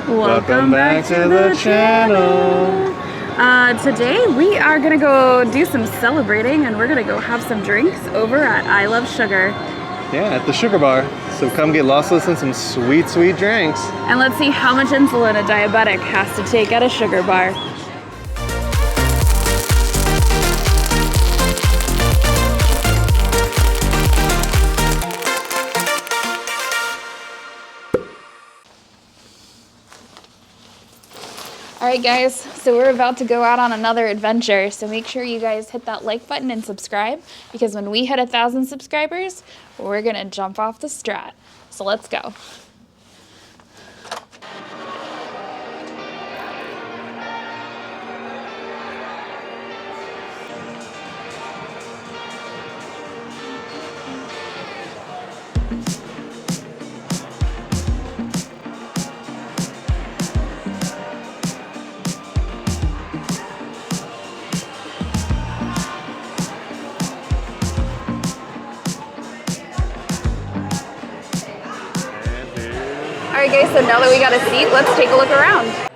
Welcome back to the channel. Today we are gonna go do some celebrating and we're gonna go have some drinks over at I Love Sugar. Yeah, at the sugar bar. So come get lossless and some sweet, sweet drinks. And let's see how much insulin a diabetic has to take at a sugar bar. Alright guys, so we're about to go out on another adventure, so make sure you guys hit that like button and subscribe, because when we hit 1,000 subscribers, we're gonna jump off the Strat. So let's go. Alright guys, so now that we got a seat, let's take a look around.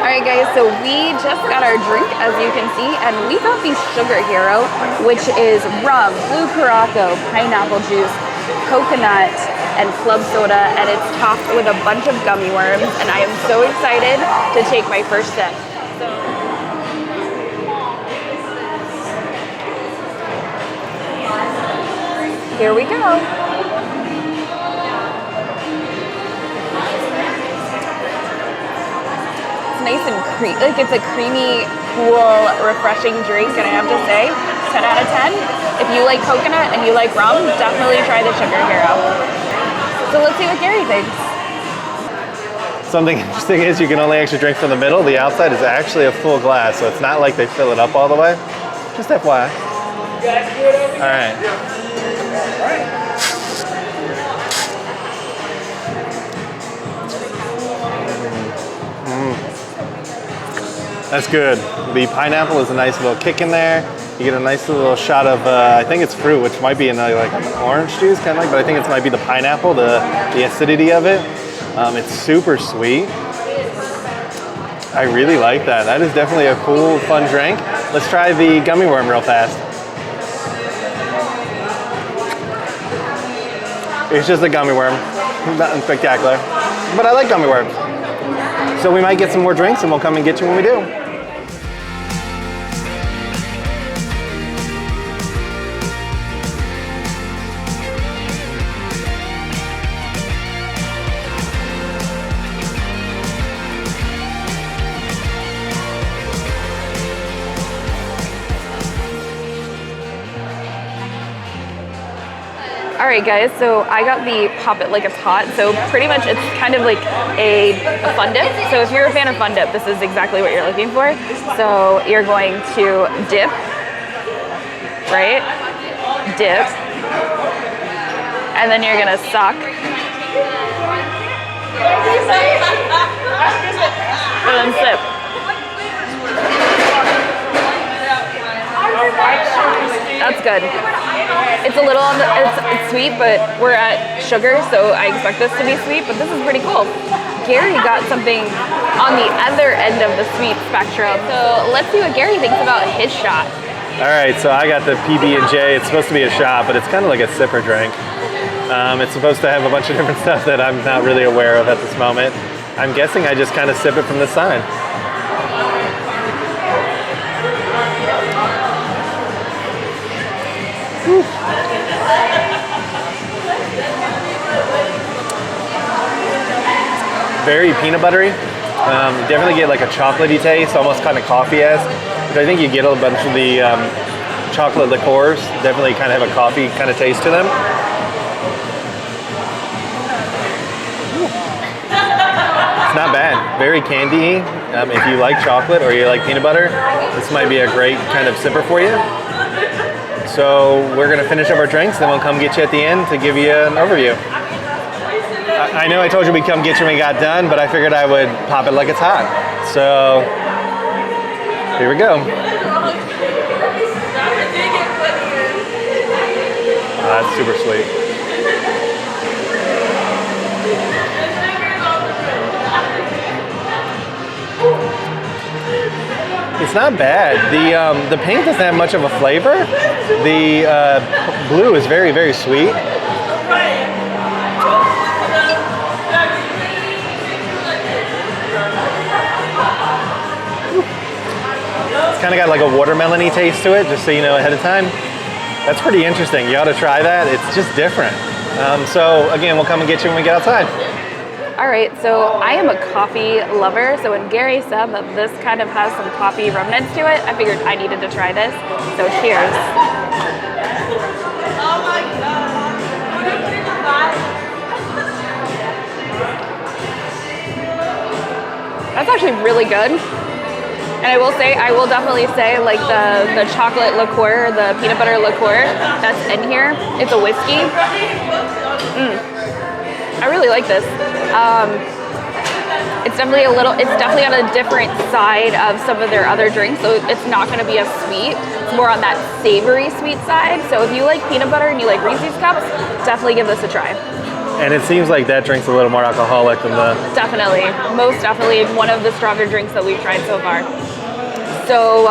Alright guys, so we just got our drink, as you can see, and we got the Sugar Hero, which is rum, blue Curaçao, pineapple juice, coconut, and club soda, and it's topped with a bunch of gummy worms, and I am so excited to take my first sip. Here we go. Nice and like it's a creamy, cool, refreshing drink, and I have to say, 10 out of 10. If you like coconut and you like rum, definitely try the Sugar Hero. So let's see what Gary thinks. Something interesting is you can only actually drink from the middle. The outside is actually a full glass, so it's not like they fill it up all the way. Just FYI. All right. That's good. The pineapple is a nice little kick in there. You get a nice little shot of, I think it's fruit, which might be in like an orange juice, kind of like, but I think it might be the pineapple, the acidity of it. It's super sweet. I really like that. That is definitely a cool, fun drink. Let's try the gummy worm real fast. It's just a gummy worm, nothing spectacular, but I like gummy worms. So we might get some more drinks and we'll come and get you when we do. Alright guys, so I got the Pop It Like It's Hot, so pretty much it's kind of like a fun dip. So if you're a fan of fun dip, this is exactly what you're looking for. So you're going to dip, right? Dip, and then you're gonna suck, and then sip. That's good. It's a little on the, it's sweet, but we're at sugar, so I expect this to be sweet, but this is pretty cool. Gary got something on the other end of the sweet spectrum. So let's see what Gary thinks about his shot. All right, so I got the PB&J. It's supposed to be a shot, but it's kind of like a sipper drink. It's supposed to have a bunch of different stuff that I'm not really aware of at this moment. I'm guessing I just kind of sip it from the side. Whew. Very peanut buttery. Definitely get like a chocolatey taste, almost kind of coffee-esque. Which I think you get a bunch of the chocolate liqueurs. Definitely kind of have a coffee kind of taste to them. It's not bad. Very candy-y. If you like chocolate or you like peanut butter, this might be a great kind of sipper for you. So we're gonna finish up our drinks, then we'll come get you at the end to give you an overview. I know I told you we'd come get you when we got done, but I figured I would pop it like it's hot. So here we go. That's super sweet. It's not bad. The pink doesn't have much of a flavor. The blue is very, very sweet. It's kind of got like a watermelon-y taste to it, just so you know ahead of time. That's pretty interesting. You ought to try that. It's just different. So again, we'll come and get you when we get outside. All right, so I am a coffee lover, so when Gary said that this kind of has some coffee remnants to it, I figured I needed to try this. So cheers. Oh my God. That's actually really good. And I will say, I will definitely say, like the chocolate liqueur, the peanut butter liqueur that's in here, it's a whiskey. I really like this. It's definitely on a different side of some of their other drinks, so it's not gonna be as sweet. It's more on that savory sweet side. So if you like peanut butter and you like Reese's Cups, definitely give this a try. And it seems like that drink's a little more alcoholic than the... Definitely, most definitely one of the stronger drinks that we've tried so far. So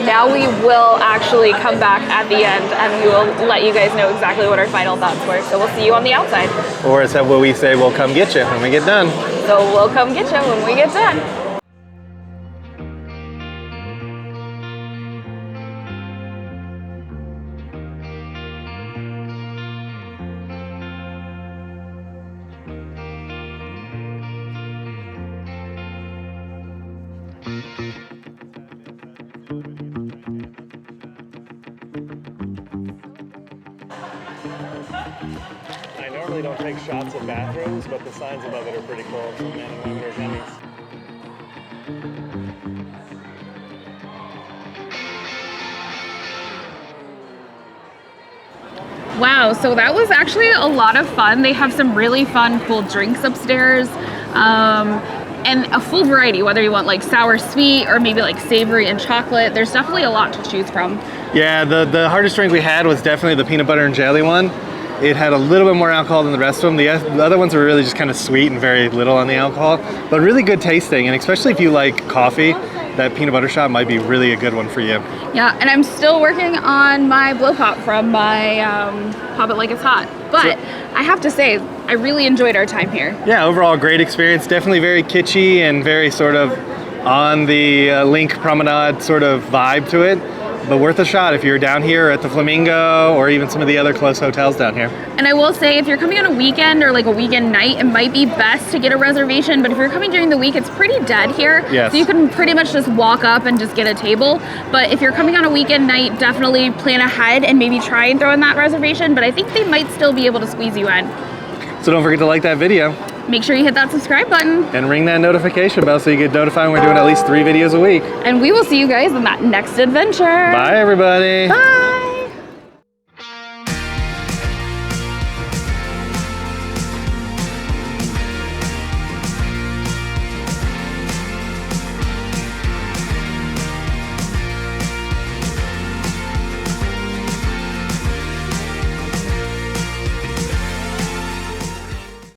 now we will actually come back at the end and we will let you guys know exactly what our final thoughts were. So we'll see you on the outside. Or is that what we say, we'll come get you when we get done. So we'll come get you when we get done. I normally don't take shots of bathrooms, but the signs above it are pretty cool. So men and women are gummies. Wow, so that was actually a lot of fun. They have some really fun, cool drinks upstairs. And a full variety, whether you want like sour sweet or maybe like savory and chocolate. There's definitely a lot to choose from. Yeah, the hardest drink we had was definitely the peanut butter and jelly one. It had a little bit more alcohol than the rest of them. The other ones were really just kind of sweet and very little on the alcohol, but really good tasting. And especially if you like coffee, that peanut butter shot might be really a good one for you. Yeah, and I'm still working on my blow pop from my Pop It Like It's Hot. But I have to say, I really enjoyed our time here. Yeah, overall great experience. Definitely very kitschy and very sort of on the LINQ promenade sort of vibe to it. But worth a shot if you're down here at the Flamingo or even some of the other close hotels down here. And I will say, if you're coming on a weekend or like a weekend night, it might be best to get a reservation. But if you're coming during the week, it's pretty dead here. Yes. So you can pretty much just walk up and just get a table. But if you're coming on a weekend night, definitely plan ahead and maybe try and throw in that reservation. But I think they might still be able to squeeze you in. So don't forget to like that video. Make sure you hit that subscribe button. And ring that notification bell so you get notified when we're doing at least 3 videos a week. And we will see you guys in that next adventure. Bye, everybody. Bye.